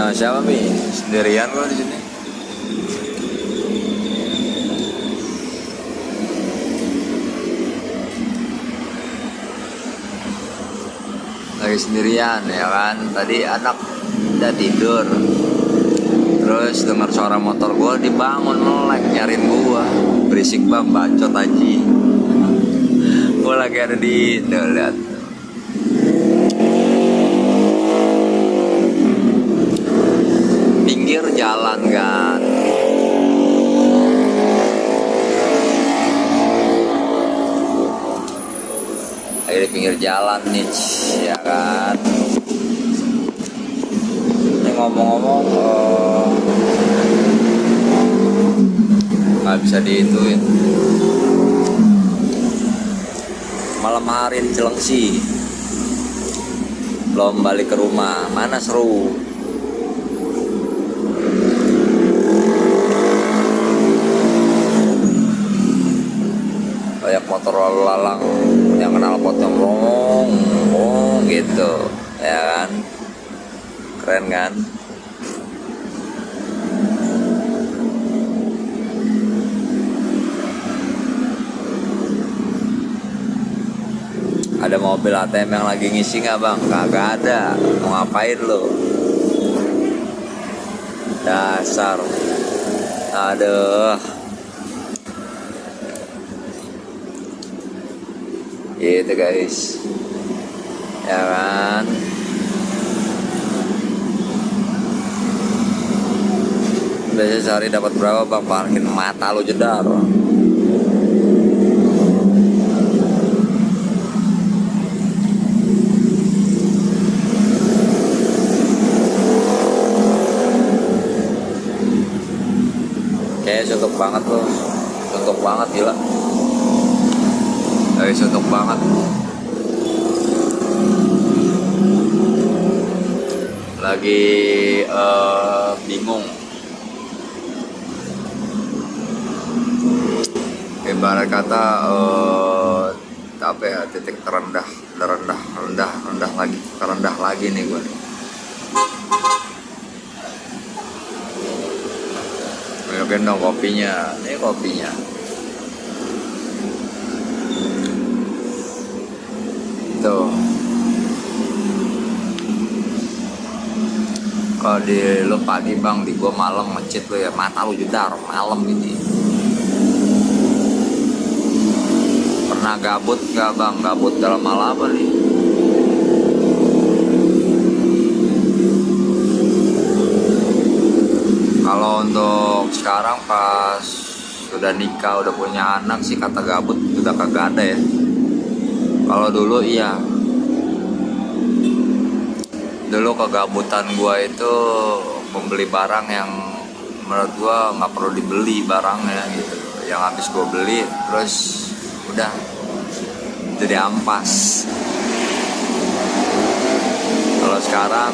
Siapa Mi? Sendirian gua di sini. Lagi sendirian ya kan. Tadi anak udah tidur. Terus dengar suara motor gua dibangun melek nyariin gua. Berisik bang, bacot aja. Gua lagi ada di lihat. Pinggir jalan kan. Lagi di pinggir jalan nih, ya kan. Ini ngomong-ngomong, nggak bisa dihituin. Malam hari di Cilengsi, belum balik ke rumah. Mana seru? Banyak motor lalu lalang yang kenal potong rong gitu, ya kan? Keren kan? Ada mobil ATM yang lagi ngisi nggak bang? Kagak ada. Mau ngapain lo? Dasar. Aduh. Gitu guys. Ya kan? Biasanya sehari dapat berapa bang? Parkir mata lo jedar. Kayak suntuk banget loh. Suntuk banget gila. Suntuk banget. Lagi bingung. Ibarat kata apa ya, titik terendah lagi nih gue. Gendong kopinya, ini kopinya. Tuh. Kalau di lu pagi bang, di gua malam ngecit lu ya, mata lu jedar malam ini. Pernah gabut gak bang? Gabut dalam hal apa nih? Kalau untuk sekarang pas sudah nikah, udah punya anak sih kata gabut udah kagak ada ya. Kalau dulu iya. Dulu kegabutan gua itu membeli barang yang menurut gua nggak perlu dibeli barangnya gitu. Yang habis gua beli terus udah jadi ampas. Kalau sekarang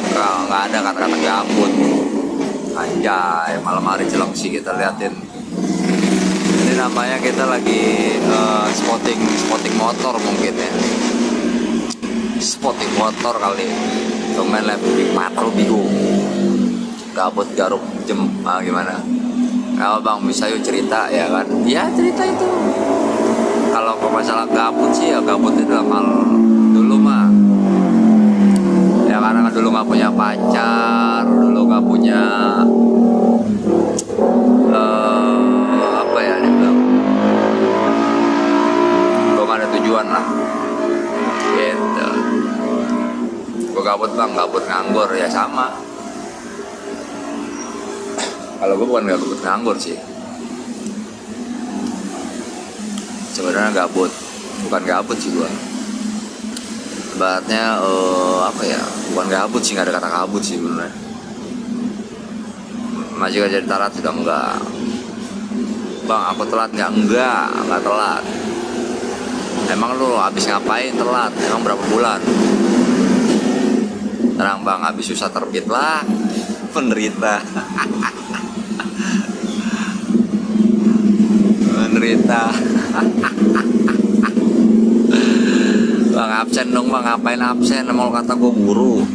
nggak ada kata-kata gabut. Anjay, malam hari Cilengsi kita liatin. Ini namanya kita lagi spotting motor mungkin ya. Spotting motor kali. Main lebih mata lu bingung. Gabut garuk jem, gimana? Kalau bang bisa yuk cerita ya kan? Ya cerita itu. Kalau masalah gabut sih ya gabut itu dalam hal dulu mah. Ya karena dulu nggak punya pacar, dulu nggak punya apa ya dibilang, belum ada tujuan lah. Gitu. Gue gabut bang, gabut nganggur ya sama. Kalau gue bukan gabut nganggur sih. Sebenarnya gabut, bukan gabut sih gue. Ibaratnya apa ya, bukan gabut sih, nggak ada kata gabut sih bener. Masih kerja di Tarat sudah enggak. Bang aku telat enggak telat. Emang lu habis ngapain telat? Emang berapa bulan? Terang bang, habis susah terbit lah. Penderita. Bang absen dong bang, ngapain absen? Mau kata gue guru.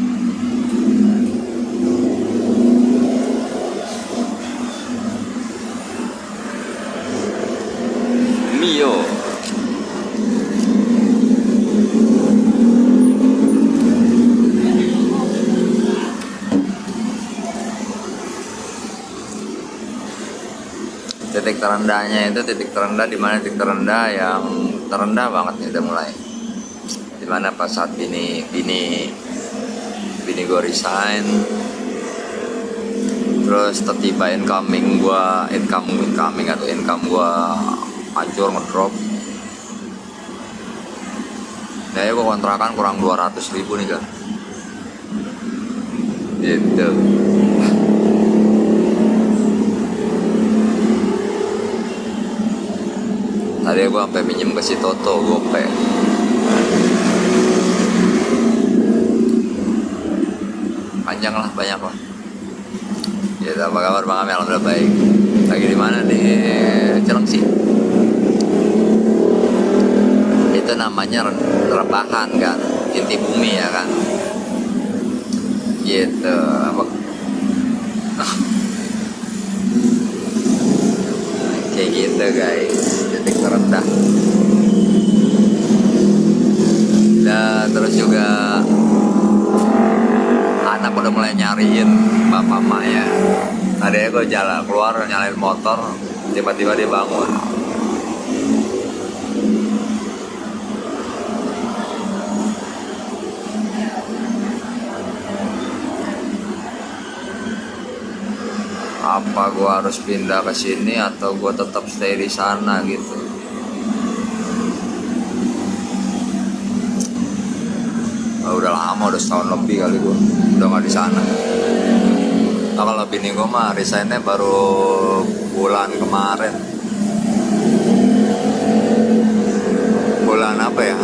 Titik terendahnya itu titik terendah, di mana titik terendah yang terendah banget nih udah mulai. Dimana pas saat bini gue resign, terus tiba-tiba income gue hancur, ngedrop. Nah ya gue kontrakan kurang 200.000 nih kan, gitu. Tadi gue sampai minjem ke si Toto, gope. Panjang lah, banyak lah. Ya, apa kabar Bang Amel? Alhamdulillah baik. Lagi di mana nih? Cilengsi. Itu namanya rebahan kan, inti bumi ya kan. Gitu. Apa? Kayak gitu guys, titik terendah. Dan terus juga anak udah mulai nyariin bapak emaknya. Tadi gue jalan keluar nyalain motor, tiba-tiba dia bangun. Apa gue harus pindah ke sini atau gue tetap stay di sana gitu? Udah lama, udah setahun lebih kali gue udah nggak di sana. Nah, kalau bini gue mah resignnya baru bulan kemarin. Bulan apa ya?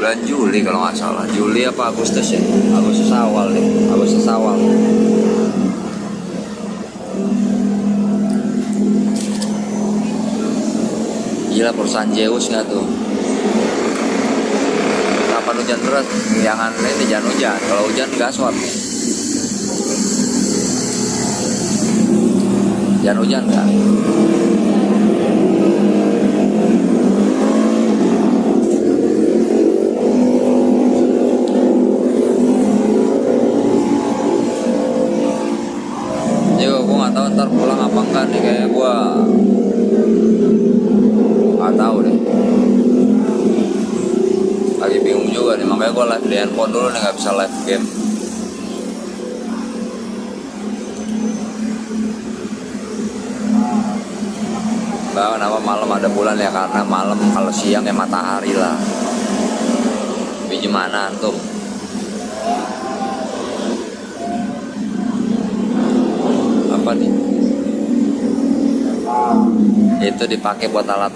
Bulan Juli kalau nggak salah. Juli apa Agustus ya? Agustus awal nih. Agustus awal. Gila, perusahaan Zeus nggak tuh? Kapan hujan terus? Jangan ini, jangan hujan. Kalau hujan gaswat. Jangan hujan kan? Gue nggak tahu ntar pulang apa enggak nih, kayak gue nggak tahu deh, lagi bingung juga nih, makanya gue live di handphone dulu nih, nggak bisa live game. Bah, kenapa malam ada bulan ya? Karena malam, kalau siang ya matahari lah. Tapi gimana antum? Apa nih? Itu dipakai buat alat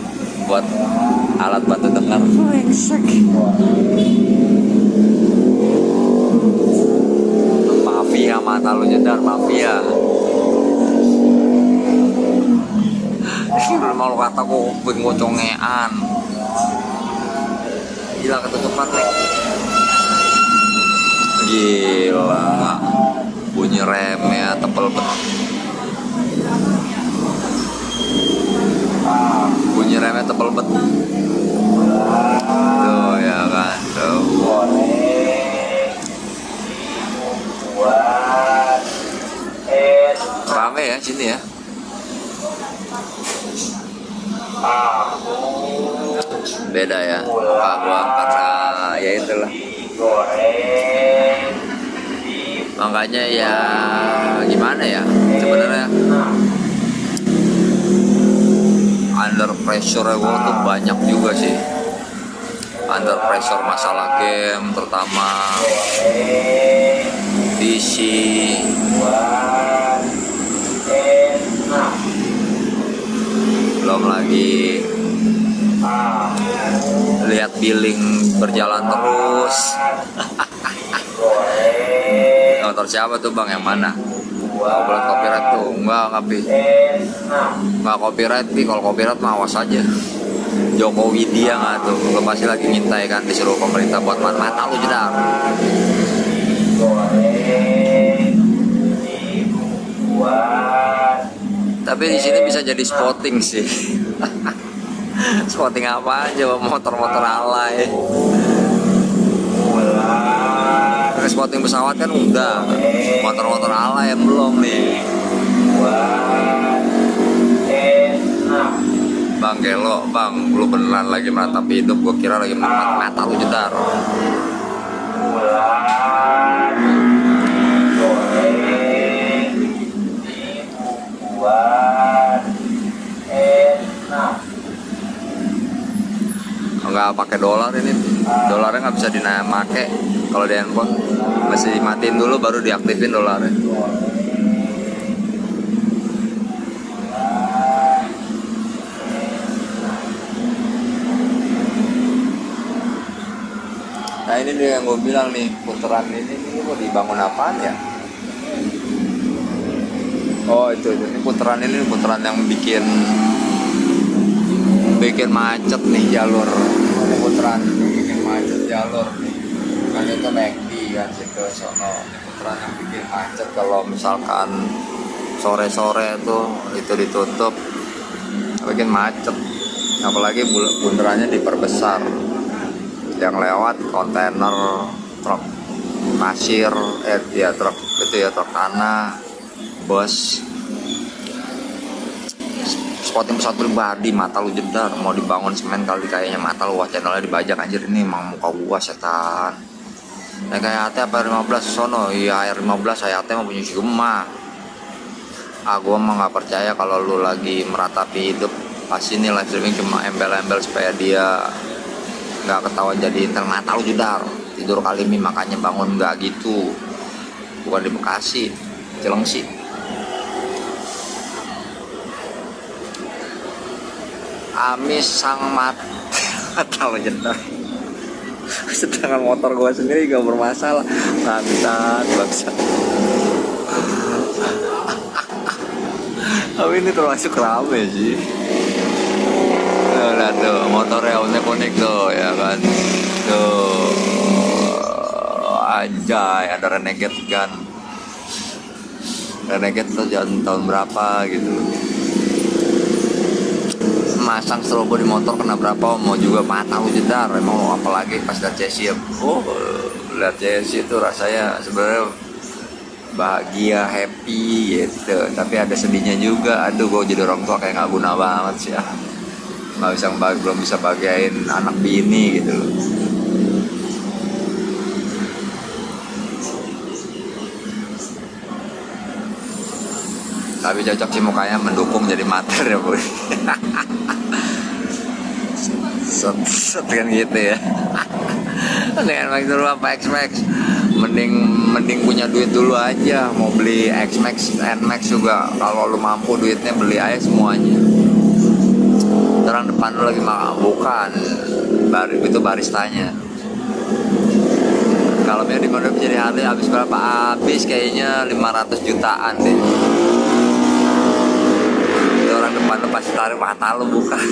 bantu dengar. Mafia, mata lu jedar, mafia. Mau lu kata kuping ngocongean. Gila, ketutupan nih. Gila, bunyi remnya tebel banget. Bunyi remnya tebel banget. Tuh ya kan, tuh. Rame ya sini ya. Beda ya, Pak gua, karena ya itulah. Makanya ya gimana ya, sebenarnya under pressure gue tuh banyak juga sih. Under pressure masalah game, terutama PC. Belum lagi lihat billing berjalan terus. Motor siapa tuh bang, yang mana? Kalau copyright tuh enggak, tapi nggak copyright. Kalau copyright mah awas aja. Jokowi dia nggak tuh, lo pasti lagi ngintai kan, disuruh pemerintah buat mata lu jedar. Tapi di sini bisa jadi spotting sih. Spotting apa aja motor-motor alay. Spotting pesawat kan udah, motor-motor alay yang belum nih. Bang gelo, bang, lu beneran lagi meratapi hidup, gua kira lagi menikmati mata lu jedar. Nggak pakai dolar ini, dolarnya nggak bisa dinamake kalau di handphone, masih matiin dulu baru diaktifin dolarnya. Nah ini dia yang gue bilang nih, putaran ini mau dibangun apaan ya? Oh itu ini putaran yang bikin macet nih jalur. Ini putaran bikin macet jalur nih. Kan itu McD kan situ sono. Ini putaran yang bikin macet kalau misalkan sore-sore tuh itu ditutup, bikin macet. Apalagi bundarannya diperbesar. Yang lewat kontainer, truk pasir, truk itu ya, truk tanah, bus. Spotting pesawat pribadi, mata lu jedar, mau dibangun semen kali kayaknya, mata lu, wah channelnya dibajak anjir, ini emang muka gua setan. Nah kayak AT apa 15 sono, iya R15 saya AT mau punya si Gemma. Gua mah nggak percaya kalau lu lagi meratapi hidup, pasti ini live streaming cuma embel-embel supaya dia nggak ketahuan jadi intel. Mata lu jedar, tidur kali ini makanya bangun, nggak gitu, bukan di Bekasi, Cilengsi. Amis sang mata lo jedar. Sedangkan motor gua sendiri gak bermasalah. Bangsat. Tapi ini termasuk rame sih. Lihat tuh motornya unik-unik tuh ya kan. Tuh anjay, ada Renegade kan. Renegade tuh tahun berapa gitu. Masang strobo di motor kena berapa, mau juga mata lu jedar. Emang apalagi pas lihat chassis ya. Lihat chassis itu rasanya sebenarnya bahagia, happy gitu, tapi ada sedihnya juga. Aduh, gue jadi orang tua kayak nggak guna banget sih ya. Belum bisa bagiain anak bini gitu loh. Tapi cocok sih mukanya, mendukung jadi mater ya bu. Set kan gitu ya. Dengan Max dulu apa X-Max, mending punya duit dulu aja. Mau beli X-Max, N-Max juga, kalau lu mampu duitnya beli aja semuanya. Terang depan lu lagi bukan itu baristanya. Kalau mau dikonversi jadi Harley habis berapa? Habis kayaknya 500 jutaan deh. Orang depan lu pasti tarik mata lu, bukan.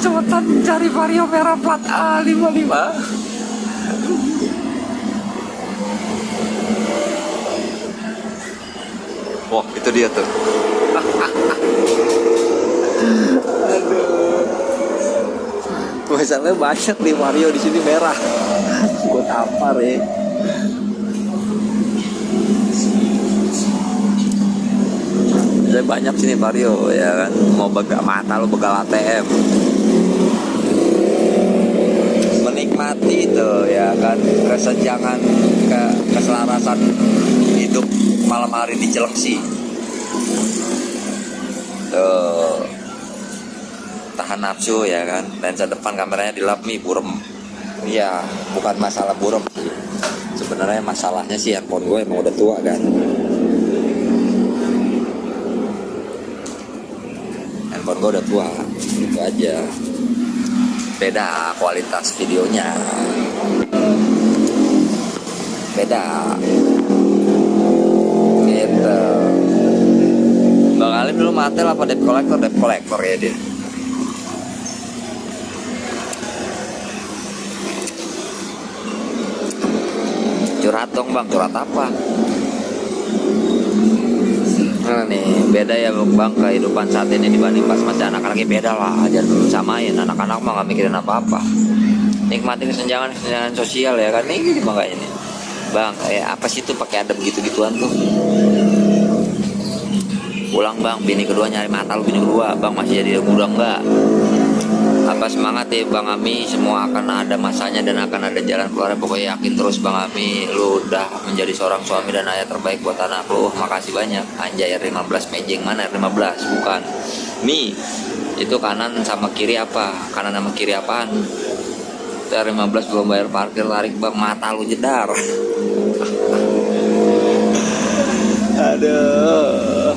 Cepetan cari Vario merah plat A55. Wah, itu dia tuh. Aduh. Masalahnya banyak nih Vario di sini merah. Gue tampar ya. Saya banyak sini Vario ya kan, mau mata lo begal ATM, menikmati itu ya kan, kesenjangan, keselarasan hidup malam hari di Cilengsi. Tuh, tahan nafsu ya kan, lensa depan kameranya dilap burem. Iya, bukan masalah burem sih, sebenarnya masalahnya sih handphone gue emang udah tua kan. Handphone gue udah tua, itu aja. Beda kualitas videonya, beda gitu. Bang Alim dulu matel apa debt collector ya dia. Curhat dong bang, curhat apa? Nah, nih beda ya bang kehidupan saat ini dibanding pas masih anak-anaknya, beda lah, jangan samain. Anak-anak mah nggak mikirin apa-apa, nikmatin kesenjangan sosial ya kan. Ini makanya ini bang, kayak apa sih tuh pakai ada begitu-gituan tuh. Pulang bang, bini kedua nyari mata lu, bini kedua bang masih jadi muda enggak. Apa semangat ya Bang Ami, semua akan ada masanya dan akan ada jalan keluar. Pokoknya yakin terus Bang Ami, lu udah menjadi seorang suami dan ayah terbaik buat anak lu. Makasih banyak. Anjay, R15 mejeng mana R15? Bukan. Mi, itu kanan sama kiri apa? Kanan sama kiri apaan? R15 belum bayar parkir, tarik bang, mata lu jedar. Aduh.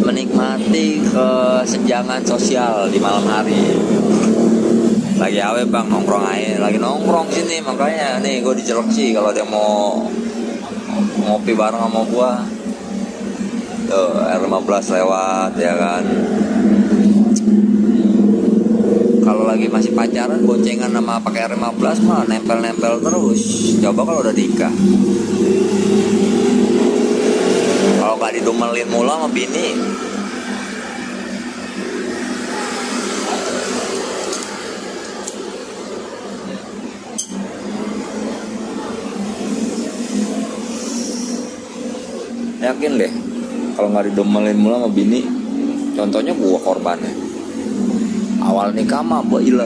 Menikmati kesenjangan sosial di malam hari. Lagi awe bang, nongkrong aja, lagi nongkrong sini, makanya nih gue di Cileksi kalau dia mau ngopi bareng sama gua. Tuh R15 lewat ya kan. Kalau lagi masih pacaran boncengan sama pakai R15 mah nempel-nempel terus. Coba kalau udah nikah, kalau gak didumelin mulu sama bini. Yakin deh, kalau nggak didomelin mulu sama bini. Contohnya gua korbannya. Awal nikah mah boile.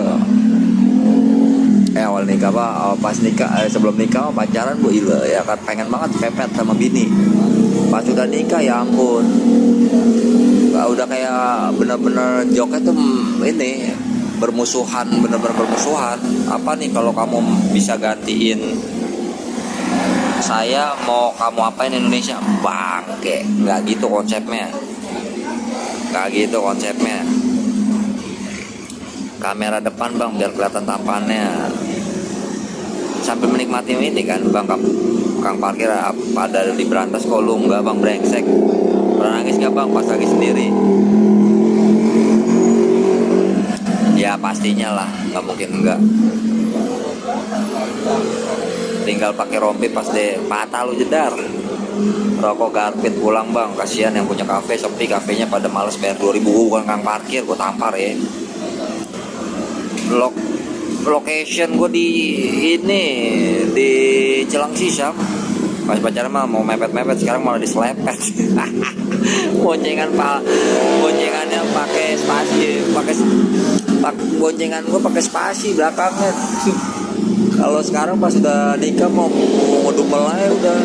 Awal nikah pas nikah, sebelum nikah pacaran boile ya kan, pengen banget pepet sama bini. Pas udah nikah ya ampun, udah kayak bener-bener joknya tuh ini bermusuhan, bener-bener bermusuhan. Apa nih kalau kamu bisa gantiin saya, mau kamu apain Indonesia? Bangke, nggak gitu konsepnya. Nggak gitu konsepnya. Kamera depan bang, biar kelihatan tampannya. Sambil menikmati ini kan bang, kang parkir ada di berantas kok lu nggak bang, brengsek. Pernah nangis gak bang pas lagi sendiri? Ya pastinya lah, nggak mungkin enggak. Tinggal pakai rompi pas deh patah lu jedar. Rokok garpit pulang bang, kasihan yang punya kafe, sepi kafenya pada males bayar 2000. Bukan kang parkir, gue tampar ya. Location gue di ini di Cilengsi Sam. Pas pacaran mah mau mepet-mepet, sekarang malah diselepet. Boncengannya pakai spasi, boncengan gue pakai spasi belakangnya. Kalau sekarang pas udah nikah mau ngedumel aja udah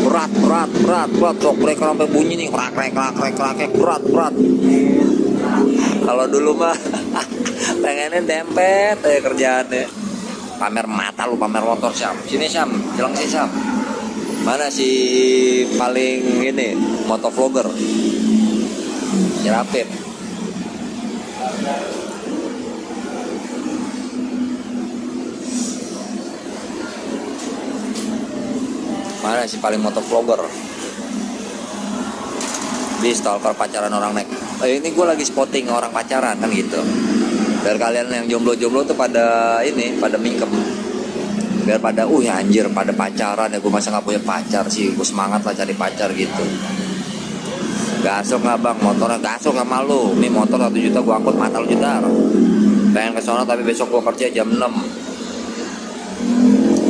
berat, sok breaker sampai bunyi nih, krak berat. Kalau dulu mah pengennya dempet kerjaannya. Pamer mata lu, pamer motor Syam. Sini Syam, Cilengsi Syam. Mana si paling ini motovlogger? Si Rapid. Mana si paling motovlogger? Di stalker pacaran orang naik. Ini gue lagi spotting orang pacaran kan gitu. Biar kalian yang jomblo-jomblo tuh pada ini, pada mingkem. Biar pada, anjir pada pacaran ya, gue masa gak punya pacar sih. Gue semangat lah cari pacar gitu. Gasok gak bang, motornya gasok gak malu. Nih motor 1 juta gue angkut, mata lu jedar. Pengen kesana tapi besok gue kerja jam 6.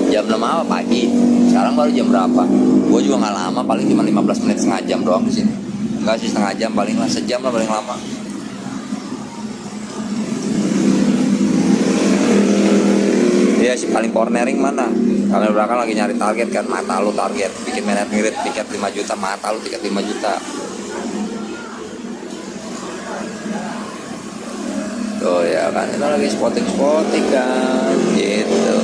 Jam 6 apa pagi? Sekarang baru jam berapa? Gue juga gak lama, paling cuma 15 menit, setengah jam doang di sini. Enggak sih, setengah jam paling lah, sejam lah paling lama. Dia si paling cornering mana? Kamera belakang lagi nyari target kan, mata lu target. Bikin menet ngirit tiket 5 juta, mata lu tiket 5 juta. Tuh ya kan, kita lagi spotting kan, gitu.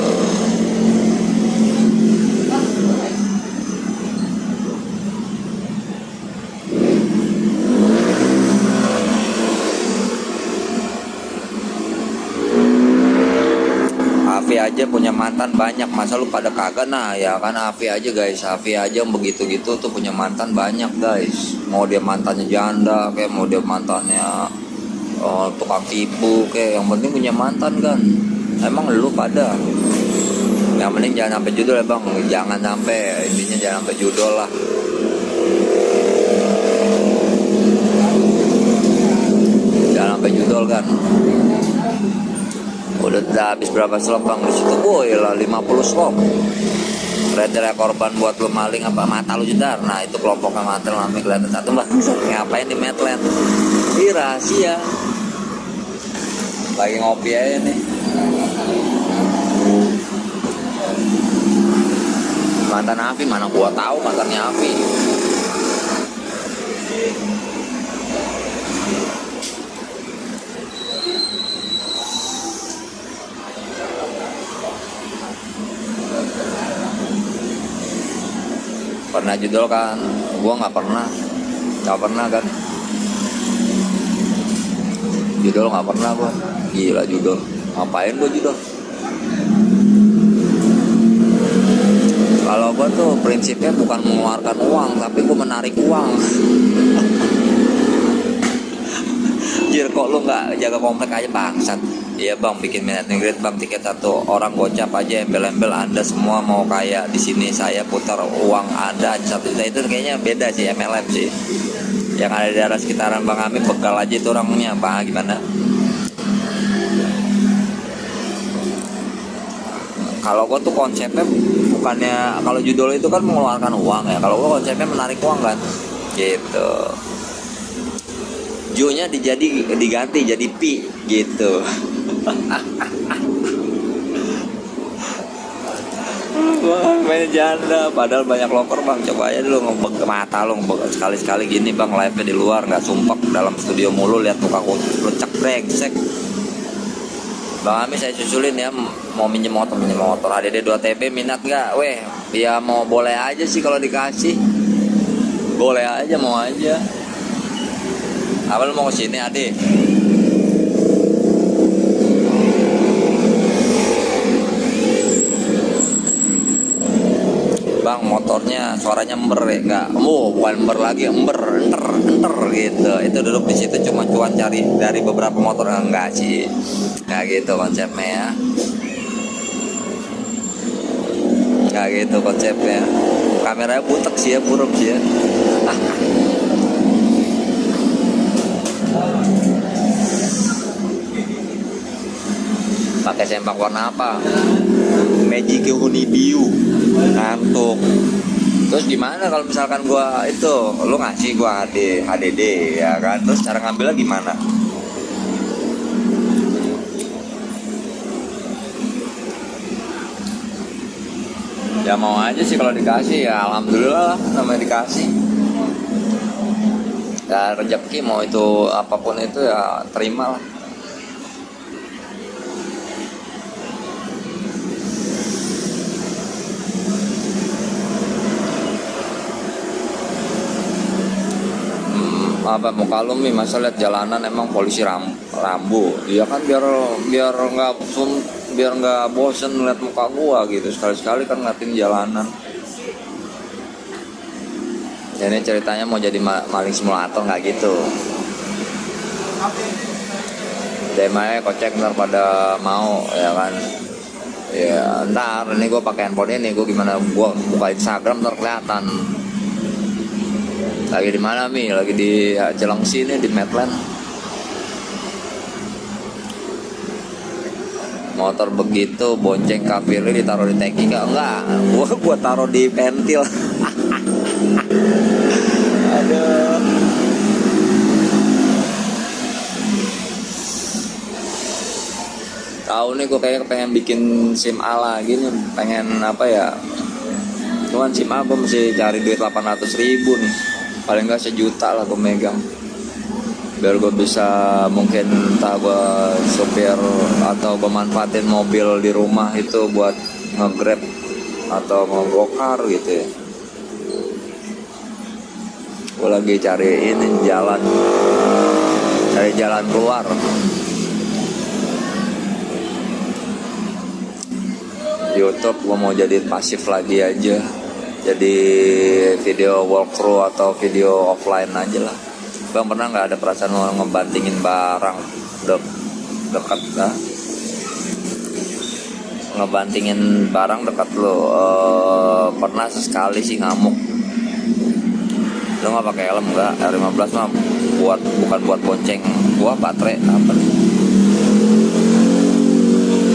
Afi aja punya mantan banyak, masa lu pada kagak? Nah ya kan, Afi aja guys, Afi aja begitu-gitu tuh punya mantan banyak guys. Mau dia mantannya janda kayak, mau dia mantannya tukang tipu kayak, yang penting punya mantan kan. emang lu pada. Yang penting jangan sampai judul ya bang, jangan sampai, intinya jangan sampai judul lah. Jangan sampai judul kan. Udah habis berapa slop bang di situ? Boy lah 50 slop. Kriteria korban buat lu maling apa mata lu jedar. Nah itu kelompoknya mata lu ambil kelihatan satu bang. Ngapain di Medland? Ini rahasia. Lagi ngopi aja nih. Mantan Afi mana gua tahu mantannya Afi. Pernah judul kan? Gua nggak pernah kan? Judul nggak pernah gua. Gila judul. Ngapain gua judul? Kalau gua tuh prinsipnya bukan mengeluarkan uang, tapi gua menarik uang. Jir kok lu nggak jaga komplek aja bangsat. Iya bang, bikin minat ngegret bang, tiket satu orang gocap aja, embel-embel Anda semua mau kaya di sini, saya putar uang Anda 1 juta. Itu kayaknya beda sih MLM sih. Yang ada di daerah sekitaran Bang Amin bekal aja itu orangnya, bang gimana? Kalau gua tuh konsepnya bukannya, kalau judul itu kan mengeluarkan uang ya, kalau gua konsepnya menarik uang kan, gitu. Ju-nya diganti jadi pi gitu. Gua main janda padahal banyak loker bang. Coba aja dulu ngebek ke mata lo, sekali-sekali gini bang, live-nya di luar, nggak sumpek dalam studio mulu, lihat muka lucak brengsek. Bang Ami saya susulin ya, mau minjem motor. ADD 2 TB minat nggak? Weh ya mau, boleh aja sih kalau dikasih, boleh aja, mau aja. Apa lu mau kesini adik? Bang motornya suaranya ember ya? Enggak, bukan ember lagi, enter gitu. Itu duduk di situ cuma cuan cari dari beberapa motor, enggak sih? Enggak gitu konsepnya ya. Enggak gitu konsepnya. Kameranya butek sih ya, buruk sih ya. Pakai sempak warna apa? Magic Unibiu. Ngantuk. Terus gimana kalau misalkan gua itu, lu ngasih gua HDD ya kan? Terus cara ngambilnya gimana? Ya mau aja sih kalau dikasih ya, alhamdulillah lah namanya dikasih. Ya rezeki mau itu apapun itu ya terima lah. Apa mau kalem nih, masa lihat jalanan emang polisi rambu ya kan, biar nggak bosen lihat muka gua gitu, sekali-sekali kan ngatin jalanan. Ya, ini ceritanya mau jadi maling simulator nggak gitu, demanya kocek ntar pada mau ya kan. Ya ntar ini gua pakai handphone ini, gua gimana gua buka Instagram ntar kelihatan. Lagi di mana Mi? Lagi di Jelengsi nih, di Medland. Motor begitu, bonceng kafirnya ditaruh di tangki enggak? Gua taruh di pentil. Aduh. Tahu nih, gue kayak pengen bikin SIM A lagi nih. Pengen apa ya? Cuman SIM A gue mesti cari duit 800.000 nih. Paling nggak 1 juta lah gue megang, biar gue bisa mungkin entah gue sopir atau gue manfaatin mobil di rumah itu buat nge-grab atau nge-gokar gitu ya. Gue lagi cari jalan keluar. YouTube gue mau jadi pasif lagi aja, jadi video walkthrough atau video offline aja lah. Bang pernah nggak ada perasaan orang ngebantingin barang dekat lah? ngebantingin barang dekat lo. Pernah sesekali sih ngamuk. Lo nggak pakai helm nggak? R15 mah bukan buat bonceng gua baterai apa?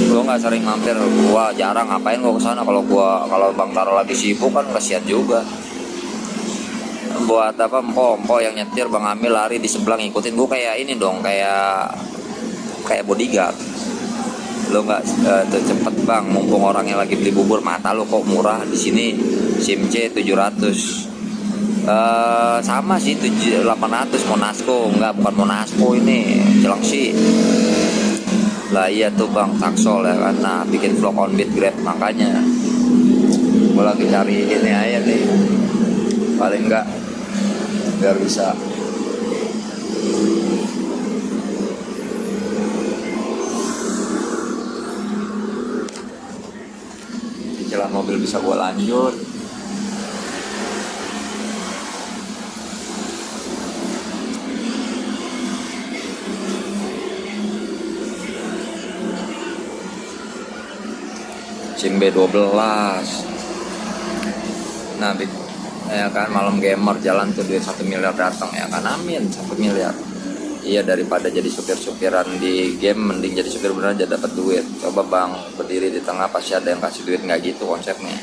Gua nggak sering mampir, gua jarang. Ngapain gua kesana kalau Bang Taro lagi sibuk kan kasihan juga. Buat apa empok yang nyetir Bang Amil lari di sebelah ngikutin gua kayak ini dong, kayak bodyguard. Lo nggak cepet Bang, mumpung orangnya lagi beli bubur, mata lo kok murah di sini SIM C 700. Sama sih 800 Monasco, bukan Monasco ini Cilengsi. Lah iya tuh Bang, Taksol ya kan. Nah, bikin vlog on beat Grab, makanya gue lagi cari ini aja nih, paling enggak biar bisa cicilan mobil bisa gue lanjut. SIM B12. Nah, ya kan malam gamer jalan tuh duit 1 miliar datang ya kan, amin 1 miliar. Iya, daripada jadi supir-supiran di game mending jadi supir beneran aja dapat duit. Coba Bang berdiri di tengah pasti ada yang kasih duit, nggak gitu konsepnya.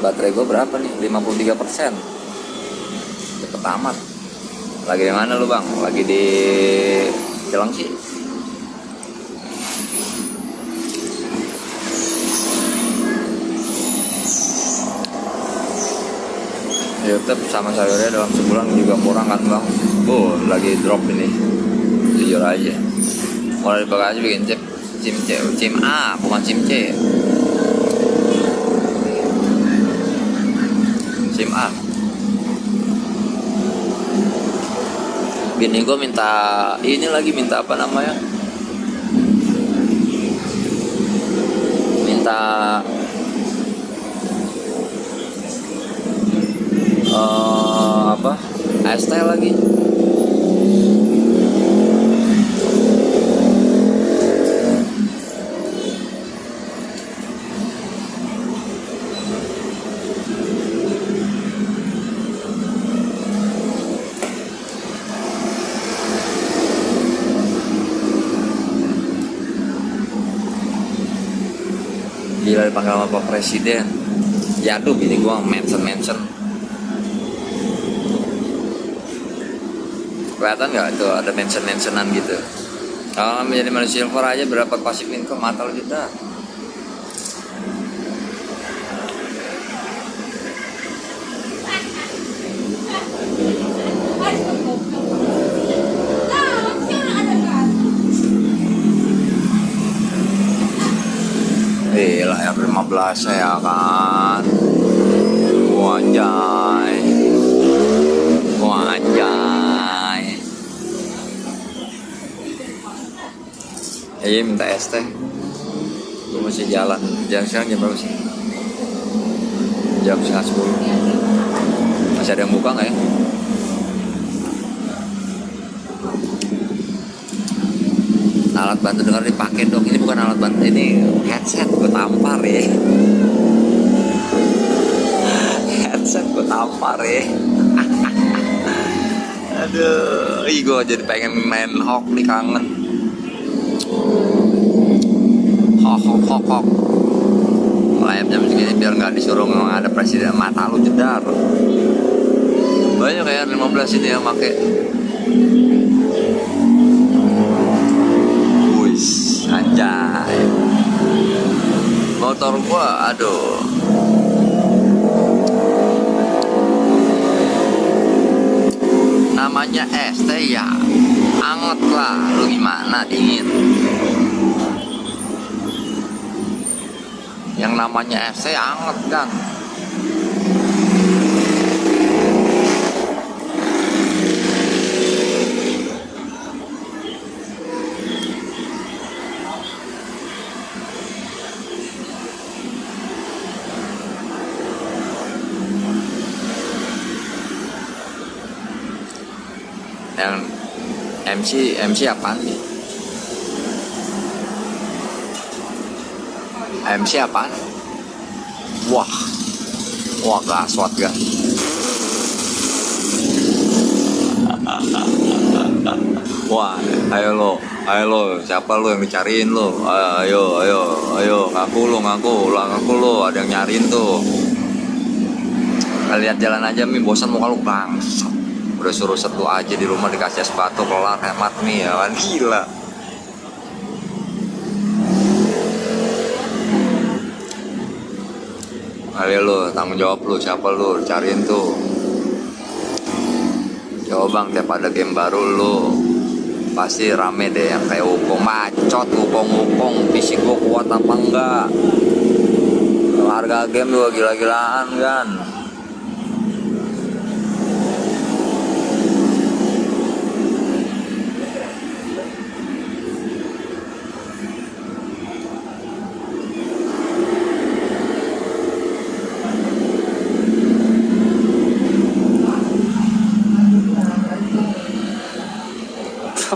Baterai gue berapa nih? 53%. Cepet amat. Lagi di mana lu Bang? Lagi di Cilengsi. YouTube sama sayurnya dalam sebulan juga kurang kan Bang. Lagi drop ini, jujur aja. Mulai aja bikin SIM A bukan SIM C. SIM A. Bini gue minta apa namanya, minta ST lagi. Gila dipanggil sama Pak Presiden. Ya aduh, bini gua mention. Kelihatan nggak tuh ada mentionan gitu. Kalau menjadi manusia silver aja berapa pasif income mata lo juta. Lah yang 15 ya kan. Anjay. Iya minta ST. Gue masih jalan sekarang jam berapa sih? Jam 9:30. Masih ada yang buka nggak ya? Alat bantu dengar dipakai dong. Ini bukan alat bantu, ini headset gue tampar ya. Headset gue tampar ya. Aduh, gue jadi pengen main hok nih, kangen. Hok. Layap jam segini biar nggak disuruh memang ada presiden, mata lu jedar. Banyak kayak 15 ini yang make. Anjay. Motor gua aduh. Namanya ST ya. Anget lah, lu gimana, dingin. Yang namanya ST anget kan. Yang MC apaan nih? AMC apaan? Wah, wah gaswat gak? Wah, ayo lo, siapa lo yang dicariin lo? Ayo, ngaku lo, ada yang nyariin tuh. Lihat jalan aja mi, bosan muka lu bangsat. Udah suruh setu aja di rumah dikasih es batu kelar, hemat nih ya kan, gila. Ayo lo, tanggung jawab lo, siapa lo cariin tuh. Coba bang, tiap ada game baru lo pasti rame deh yang kayak Wukong macot, Wukong fisik gua kuat apa enggak. Harga game juga gila-gilaan kan.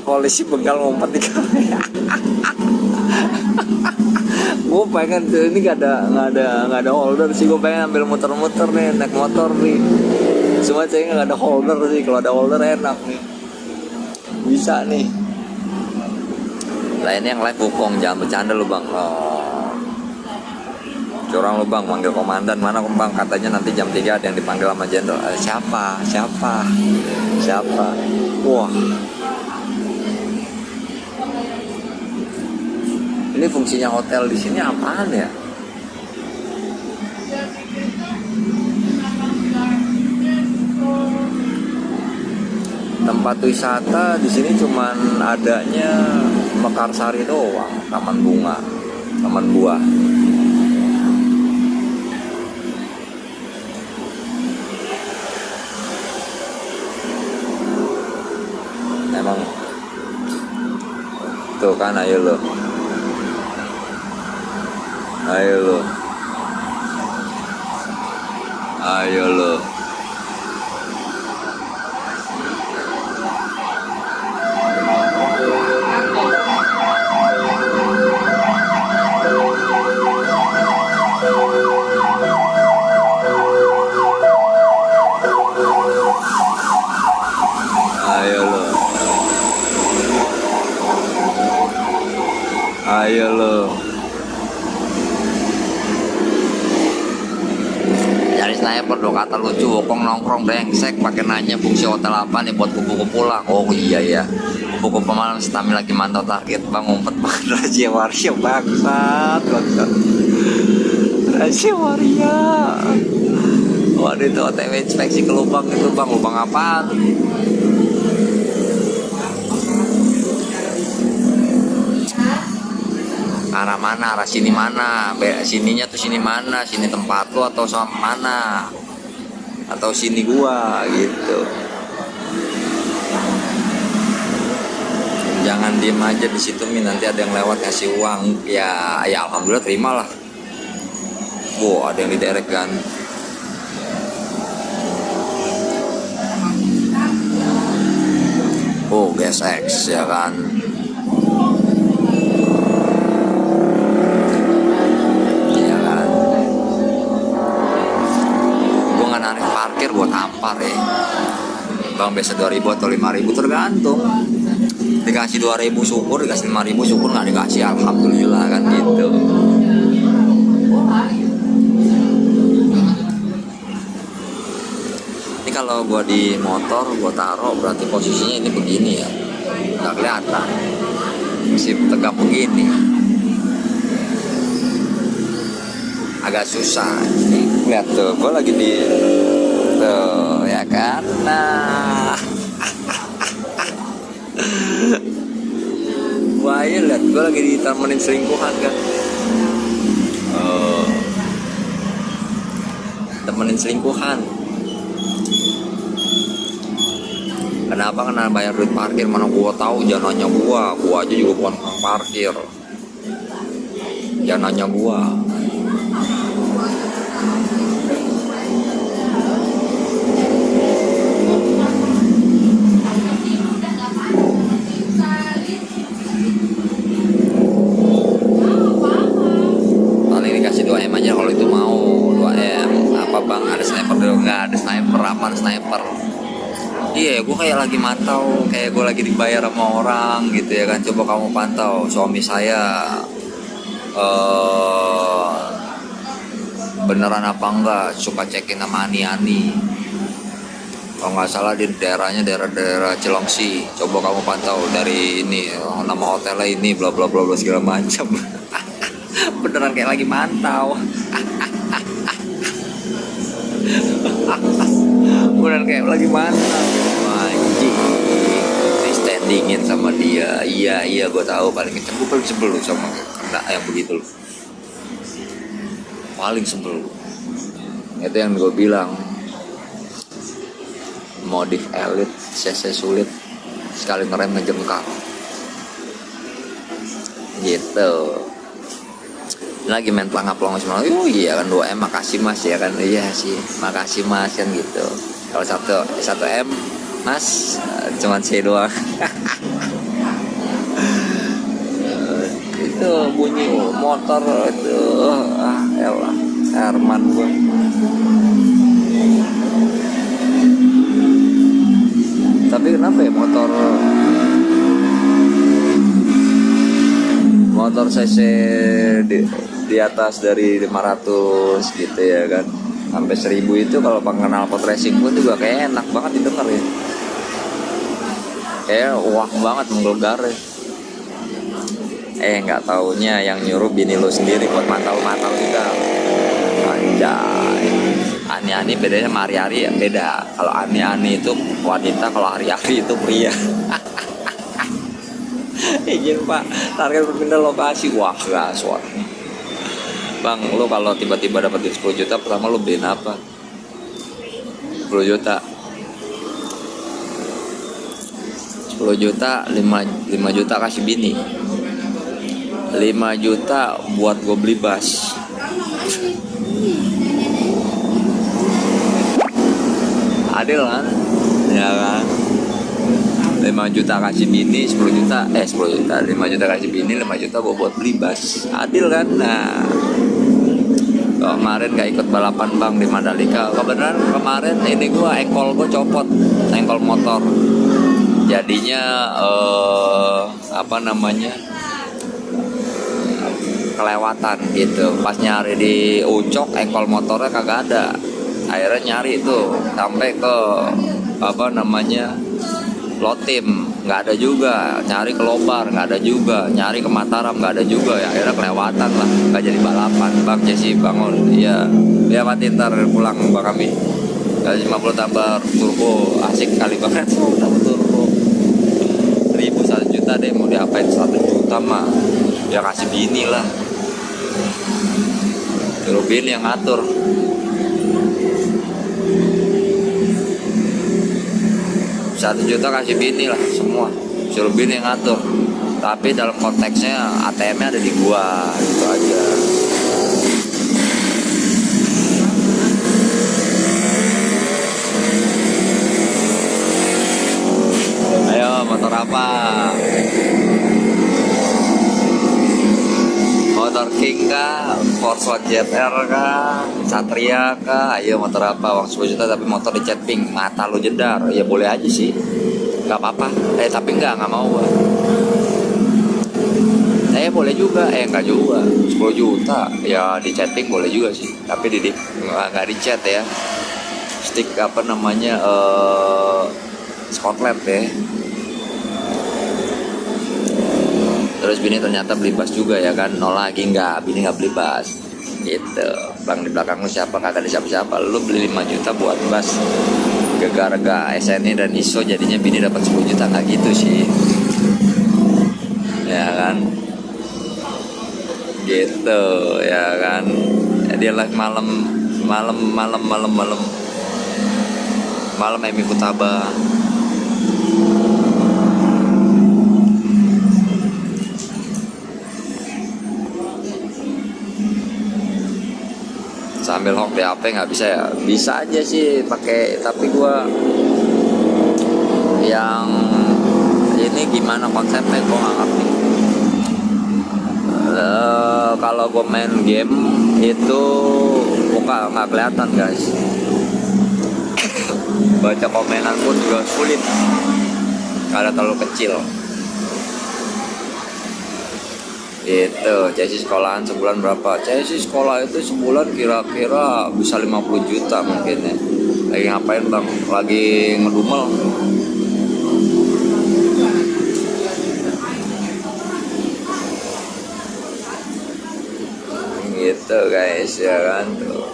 Polisi begal ngumpet di kamera. Gue pengen ini nggak ada holder sih, gue pengen ambil muter-muter nih naik motor nih. Cuma saya nggak ada holder sih, kalau ada holder enak nih, bisa nih. Lainnya yang live Wukong, jangan bercanda lu bang. Curang lu bang, manggil komandan mana bang, katanya nanti jam 3 ada yang dipanggil sama jenderal. Siapa? Wah, ini fungsinya hotel di sini apaan ya? Tempat wisata di sini cuman adanya Mekarsari doang, taman buah. Emang tuh kan, ayo lo. Ayo lo. Ayo lo. Cari sniper do, kata lucu Wukong nongkrong brengsek pakai nanya fungsi hotel apa nih buat kupu-kupu pulang. Oh iya ya, kupu-kupu malam stamina lagi mantau target bang, ngumpet banget. Rahasia waria bangsat. Rahasia waria. Waduh itu OTW inspeksi ke lubang itu bang, lubang apaan? Arah mana, arah sini mana, sininya tuh sini mana, sini tempat lu atau sama mana, atau sini gua gitu. Jangan diem aja di situ mi, nanti ada yang lewat ngasih uang ya alhamdulillah terimalah. Wow, ada yang diderek kan. Oh GSX ya kan. Parkir buat tampar ya bang, biasa 2.000 atau 5.000 tergantung. Dikasih 2.000 syukur, dikasih 5.000 syukur, nggak dikasih alhamdulillah kan gitu. Ini kalau gua di motor gua taruh berarti posisinya ini begini ya, nggak kelihatan, masih tegap begini, agak susah. Lihat tuh, gue lagi di tuh ya kan. Nah wah ya, lihat gue lagi ditemenin selingkuhan kan. Temenin selingkuhan. Kenapa? Karena bayar duit parkir, mana gua tahu. Jangan nanya gua aja juga bukan tukang parkir. Jangan nanya gua. bang, ada sniper dulu. Nggak ada sniper, apa ada sniper. Iya, gue kayak lagi mantau, kayak gue lagi dibayar sama orang gitu ya kan. Coba kamu pantau suami saya beneran apa enggak, suka cekin sama ani-ani. Kalau nggak salah di daerahnya daerah Cilongsi. Coba kamu pantau dari ini, nama hotelnya ini, bla bla bla bla segala macam. Beneran kayak lagi mantau. Beneran kayak lagi mantau. Anjing, di standingin sama dia. Iya gue tahu paling kenceng. Gue paling sebel lu sama kena yang begitu lu. Paling sebel. Itu yang gue bilang, modif elit, CC sulit, sekali ngerem ngejengkal gitu. Lagi main pelangap-pelangap semua. Iya kan 2M, makasih mas ya kan. Iya sih, makasih mas kan gitu. Kalau 1M mas, cuman C doang. Itu bunyi motor itu, elah Herman gua. Tapi kenapa ya motor CC di atas dari 500 gitu ya kan, sampai 1000 itu kalau pengenal pot racing pun juga kayak enak banget didengar ya, kayak wah banget menggelegar ya. Nggak taunya yang nyuruh bini lu sendiri buat mantau juga. Anjay, ani-ani bedanya sama hari-hari ya beda. Kalau ani-ani itu wanita, kalau hari-hari itu pria. Izin pak, target berpindah lokasi. Wah gaswat bang, lu kalau tiba-tiba dapat 10 juta pertama lu beliin apa? 10 juta 10 juta 5 juta kasih bini, 5 juta buat gue beli bas. Adil kan? Ya kan? 5 juta kasih bini, 10 juta 5 juta kasih bini, 5 juta gue buat beli bas. Adil kan? Nah, kemarin gak ikut balapan bang di Mandalika. Kebenaran kemarin ini gue engkol gue copot, engkol motor. Jadinya kelewatan gitu. Pas nyari di Ucok, engkol motornya kagak ada. Akhirnya nyari tuh sampai ke Lotim, nggak ada juga. Nyari ke Lobar, nggak ada juga. Nyari ke Mataram, nggak ada juga. Ya akhirnya kelewatan lah, nggak jadi balapan. Bang Jesse bangun, iya mati ntar pulang bang kami. 50 tambah turbo, asik kali banget. Tambah turbo 1 juta deh, mau diapain 1 juta mah ya kasih bini lah, suruh bini yang ngatur. Satu juta kasih bini lah semua, suruh bini yang ngatur. Tapi dalam konteksnya ATM-nya ada di gua, gitu aja. Ayo motor apa? Motor King kah? Force ZR kah? Satria kah? Ayo motor apa? Uang 10 juta tapi motor dicat pink, mata lu jedar. Ya boleh aja sih, nggak apa-apa. Tapi nggak mau gua. Boleh juga, nggak juga. 10 juta ya dicat pink boleh juga sih. Tapi nggak dicat ya. Stick Scotland ya. Terus bini ternyata beli bas juga ya kan. Lagi bini nggak beli bas gitu. Bang di belakang lu siapa? Kagak ada siapa-siapa. Lu beli 5 juta buat bas gara-gara SNI dan ISO, jadinya bini dapat 10 juta. Nggak gitu sih ya kan, gitu ya kan. Dia lah malam Emi Kutaba. Sambil hook di HP nggak bisa ya? Bisa aja sih pakai, tapi gua yang ini gimana konsepnya gua nggak ngerti. Kalau gua main game itu nggak kelihatan guys. Baca komenan pun juga sulit karena terlalu kecil. Itu Cesi sekolahan sebulan berapa? Cesi sekolah itu sebulan kira-kira bisa 50 juta mungkin ya. Lagi ngapain bang? Lagi ngedumel. Gitu guys ya kan tuh.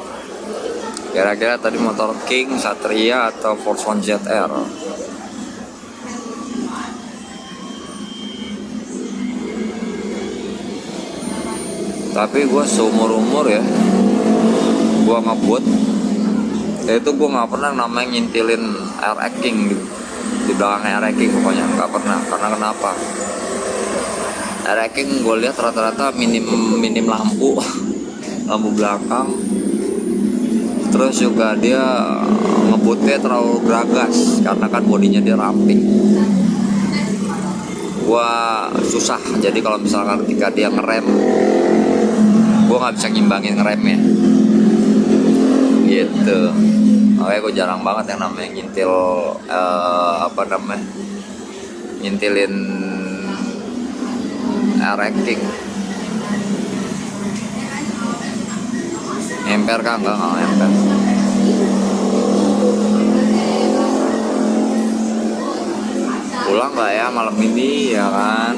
Kira-kira tadi motor King, Satria atau Force One ZR. Tapi gue seumur-umur ya, gue ngebut itu gue nggak pernah namanya ngintilin air King di belakang air King, pokoknya nggak pernah. Karena kenapa? Air King gue lihat rata-rata minim lampu lampu belakang, terus juga dia ngebutnya terlalu geragas karena kan bodinya dia ramping. Gua susah, jadi kalau misalkan ketika dia ngerem, gua nggak bisa ngimbangin ngeremnya gitu. Makanya gue jarang banget yang namanya ngintil ngintilin King. Emper kan enggak emper. Pulang nggak ya malam ini ya kan?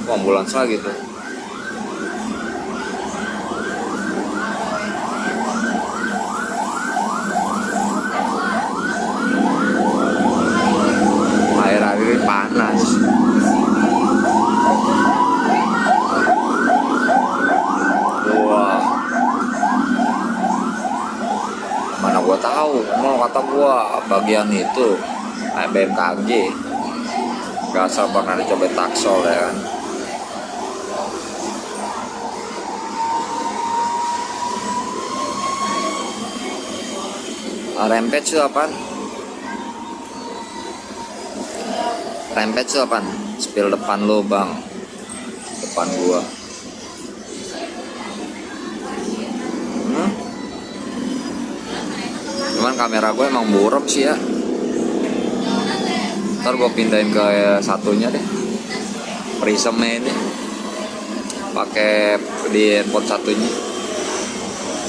Ambulans lagi tuh. Air-air ini panas. Wah. Mana gua tahu, mau kata gua bagian itu kayak BMKG. Gak sabar nanti coba taksol ya kan. Rampage itu apaan? Rampage itu apaan? Spill depan lo bang. Depan gua. Cuman kamera gue emang buruk sih ya. Ntar gue pindahin ke satunya deh, prismnya ini pakai di handphone satunya.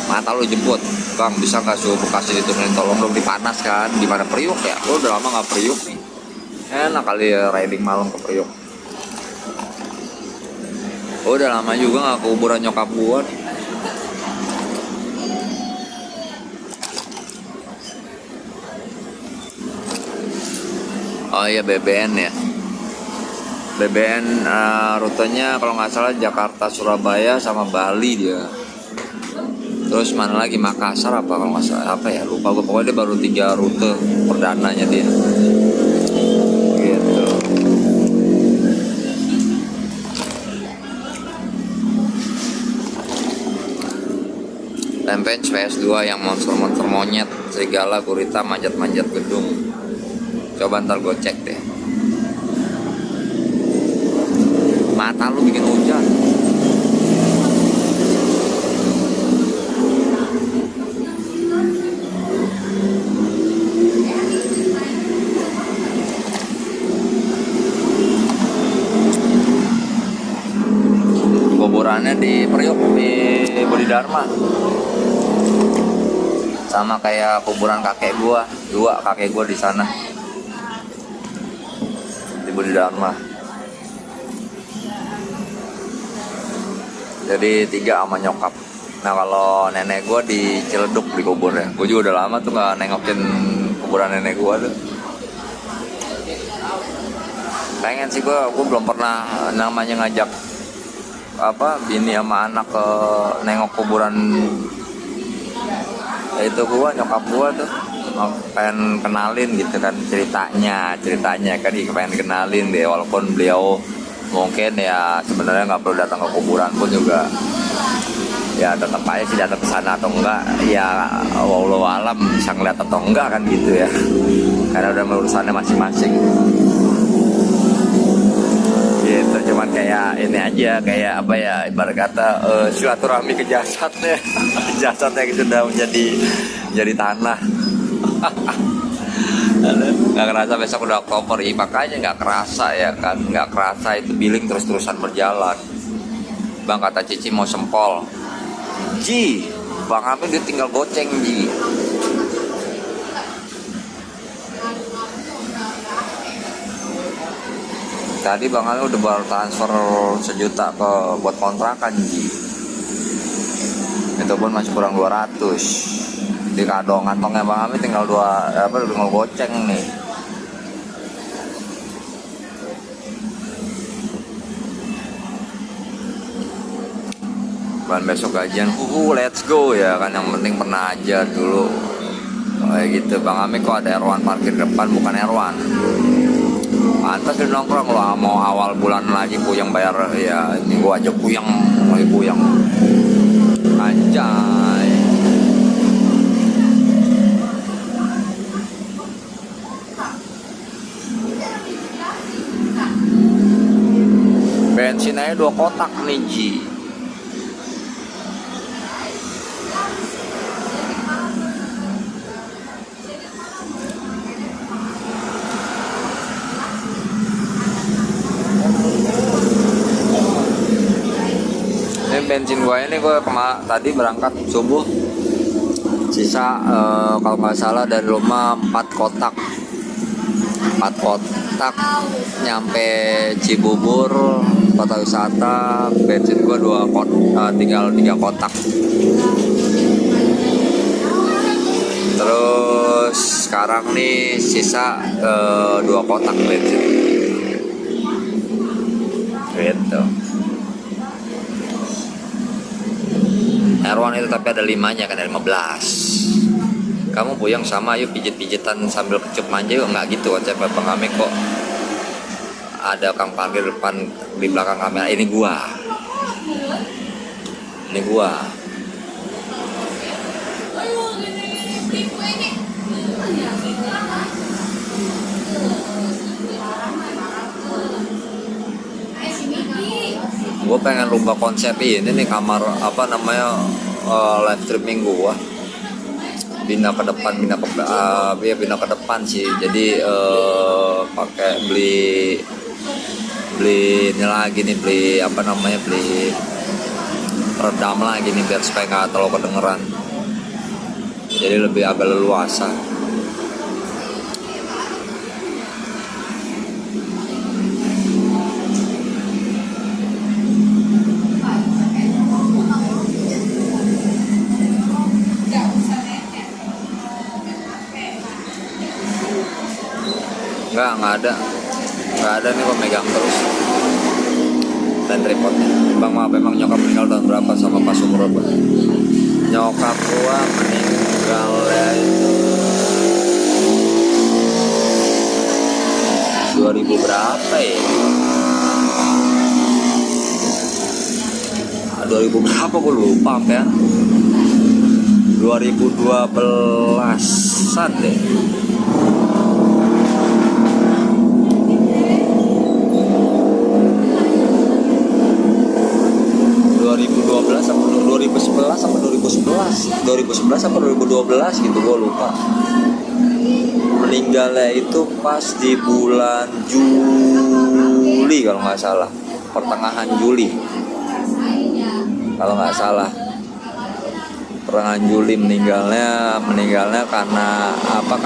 Mata lu jemput bang, bisa nggak suhu bekasnya diturunin, tolong dong, dipanas kan. Di mana Priuk ya? Lu udah lama nggak Priuk nih, enak kali ya riding malam ke Priuk. Udah lama juga nggak ke kuburan nyokap gua nih. Oh iya, BBN ya. BBN rutenya kalau nggak salah Jakarta, Surabaya sama Bali dia. Terus mana lagi, Makassar apa kalau nggak salah, apa ya, lupa gue. Pokoknya dia baru 3 rute perdananya dia. Gitu. Rampage PS2 yang monster-monster monyet, serigala, gurita, manjat-manjat gedung. Coba ntar gue cek deh. Mata lu bikin hujan. Kuburannya di Priok, di Bodhidharma. Sama kayak kuburan kakek gua, 2 kakek gua di sana. Di Bodhidharma. Jadi 3 sama nyokap. Nah kalau nenek gue di Ciledug di kuburnya. Gue juga udah lama tuh nggak nengokin kuburan nenek gue tuh. Pengen sih gue belum pernah namanya ngajak bini sama anak ke nengok kuburan itu gue, nyokap gue tuh. Pengen kenalin gitu kan ceritanya kan, pengen kenalin deh, walaupun beliau mungkin ya sebenarnya nggak perlu datang ke kuburan pun juga ya tetap aja sih datang ke sana atau enggak ya, wallahu alam bisa ngeliat atau enggak kan gitu ya, karena udah urusannya masing-masing. gitu, cuman kayak ini aja, kayak apa ya, ibarat kata silaturahmi ke jasadnya. Jasad yang sudah jadi tanah. Nggak kerasa besok udah Oktober, makanya nggak kerasa ya kan, nggak kerasa itu billing terus-terusan berjalan. Bang, kata Cici mau sempol. Ji, Bang Amin dia tinggal goceng Ji. Tadi Bang Amin udah baru transfer 1 juta buat kontrakan Ji. Itu pun masih kurang 200. Di kantongnya Bang Amin tinggal tinggal goceng nih. Ban besok gajian, let's go ya kan, yang penting pernah aja dulu. Kayak gitu Bang Amin, kok ada Erwan parkir depan bukan Erwan. Pantas di nongkrong lo, mau awal bulan lagi puyeng bayar ya, ini gua aja puyeng, lagi puyeng. Anjay. Bensin aja 2 kotak nih Ji. Ini bensin gue ini, tadi berangkat subuh sisa kalau nggak salah dari rumah 4 kotak nyampe Cibubur kota wisata, bensin gue tinggal 3 kotak. Terus sekarang nih sisa 2 kotak bensin gitu. Erwan itu tapi ada 5-nya kan, ada 15. Kamu puyeng sama ayo pijit-pijitan sambil kecup manja yuk, nggak gitu konsep Bang Amin kok. Ada kang parkir depan di belakang kamera, ini gua. Gue pengen rubah konsep ini nih, kamar apa namanya, live streaming gue pindah ke depan sih. Jadi pakai beli ini lagi nih, beli peredam lagi nih biar supaya nggak terlalu kedengeran, jadi lebih agak leluasa. Nggak ada nih, gua megang terus dan tripodnya. Bang, maaf, emang nyokap meninggal tahun berapa sama pas umur berapa? Nyokap gua meninggal itu 2000 berapa ya? 2000 berapa gua lupa ya. 2012-an deh. 2011 apa 2012 gitu, gue lupa. Meninggalnya itu pas di bulan Juli kalau nggak salah, pertengahan Juli kalau nggak salah, pertengahan Juli meninggalnya karena apa,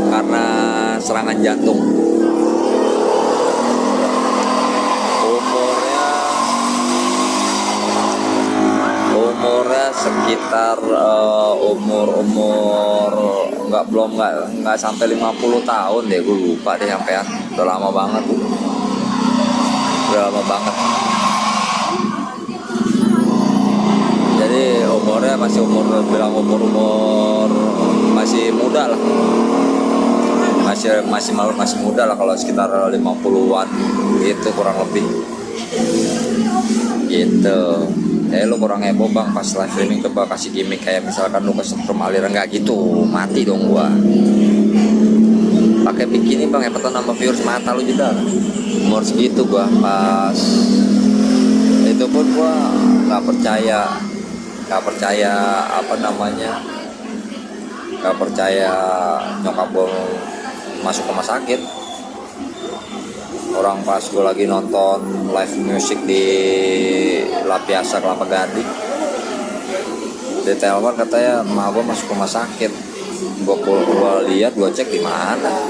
karena serangan jantung. Umurnya sekitar umur nggak sampai 50 tahun deh, gue lupa deh sampean. Udah lama banget. Jadi umurnya masih umur masih muda lah. Masih muda lah, kalau sekitar 50-an gitu kurang lebih. Gitu. Lu kurang heboh Bang pas live streaming, coba kasih gimmick kayak misalkan lu kesetrum aliran, nggak gitu, mati dong gua. pakai bikini bang, ya nambah viewers, mata lu juga. Umur segitu gua pas itu pun gua nggak percaya apa namanya, nggak percaya nyokap gua masuk rumah sakit. Orang pas gue lagi nonton live music di La Piazza Kelapa Gading, di telepon katanya emak gue masuk rumah sakit. Gue lihat, gue cek di mana,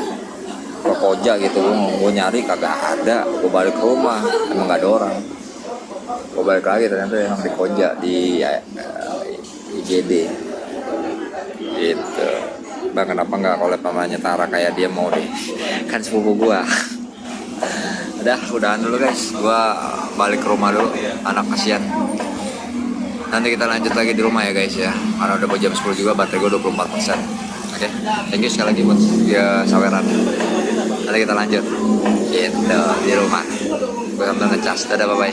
ke Koja gitu. Gue nyari kagak ada. Gue balik ke rumah, emang gak ada orang. Gue balik lagi, ternyata emang di Koja, di IGD gitu. Bang, kenapa nggak collab namanya Tara kayak dia mau deh, kan sepupu gua. Udahan dulu guys, gua balik ke rumah dulu, anak kasihan. Nanti kita lanjut lagi di rumah ya guys ya, karena udah mau jam 10 juga, baterai gua 24%. Oke, thank you sekali lagi buat ya saweran. Nanti kita lanjut gitu di rumah. Gua sambil ngecas. Dadah, bye bye.